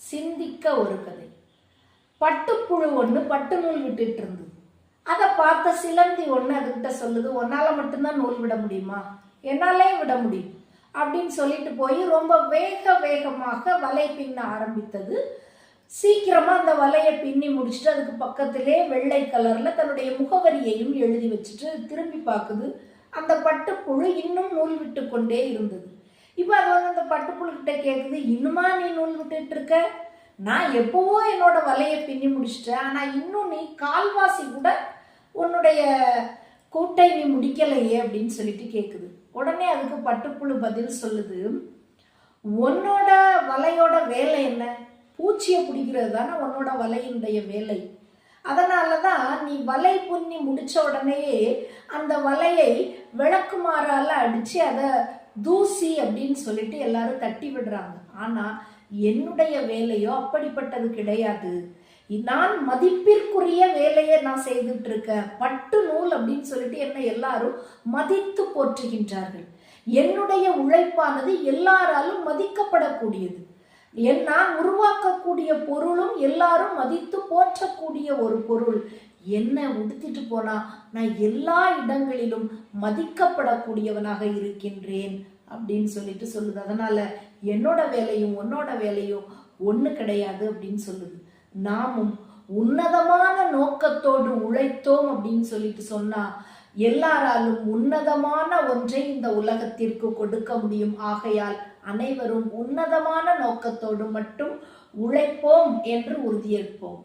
சிந்திக்க ஒரு கதை. பட்டுப்புழு ஒன்று பட்டு நூல் விட்டுட்டு இருந்தது. அதை பார்த்த சிலந்தி ஒன்று அதுகிட்ட சொல்லுது, உன்னால மட்டும்தான் நூல் விட முடியுமா? என்னாலே விட முடியும் அப்படின்னு சொல்லிட்டு போய் ரொம்ப வேகமாக வலை பின்ன ஆரம்பித்தது. சீக்கிரமா அந்த வலையை பின்னி முடிச்சுட்டு அதுக்கு பக்கத்திலே வெள்ளை கலர்ல தன்னுடைய முகவரியையும் எழுதி வச்சுட்டு திரும்பி பார்க்குது. அந்த பட்டுப்புழு இன்னும் நூல் விட்டு கொண்டே இருந்தது. இப்போ அது அந்த பட்டுப்புழு கிட்ட கேட்குது, இன்னுமா நீ நூல் விட்டுட்டு இருக்க? நான் எப்பவோ என்னோட வலையை பின்னி முடிச்சிட்டேன், ஆனா இன்னும் நீ கால்வாசி கூட உன்னுடைய கூட்டை நீ முடிக்கலையே அப்படின்னு சொல்லிட்டு கேட்குது. உடனே அதுக்கு பட்டுப்புழு பதில் சொல்லுது, உன்னோட வலையோட வேலை என்ன? பூச்சியை பிடிக்கிறது தானே உன்னோட வலையினுடைய வேலை. அதனாலதான் நீ வலை புண்ணி முடிச்ச உடனேயே அந்த வலையை விளக்குமாறால அடிச்சு அதை தூசி அப்படின்னு சொல்லிட்டு எல்லாரும் தட்டி விடுறாங்க. ஆனா என்னுடைய வேலையோ அப்படிப்பட்டது கிடையாது. நான் மதிப்பிற்குரிய வேலையை நான் செய்துட்டு இருக்கேன். பட்டு நூல் அப்படின்னு சொல்லிட்டு என்னை எல்லாரும் மதித்து போற்றுகின்றார்கள். என்னுடைய உழைப்பானது எல்லாராலும் மதிக்கப்படக்கூடியது. நான் உருவாக்கக்கூடிய பொருளும் எல்லாரும் மதித்து போற்றக்கூடிய ஒரு பொருள். என்ன உடுத்திட்டு போனா நான் எல்லா இடங்களிலும் மதிக்கப்படக்கூடியவனாக இருக்கின்றேன் அப்படின்னு சொல்லிட்டு சொல்லுது. அதனால என்னோட வேலையும் உன்னோட வேலையும் ஒண்ணு கிடையாது அப்படின்னு சொல்லுது. நாமும் உன்னதமான நோக்கத்தோடு உழைத்தோம் அப்படின்னு சொல்லிட்டு சொன்னா எல்லாராலும் உன்னதமான ஒன்றை இந்த உலகத்திற்கு கொடுக்க முடியும். ஆகையால் அனைவரும் உன்னதமான நோக்கத்தோடு மட்டும் உழைப்போம் என்று உறுதியேற்போம்.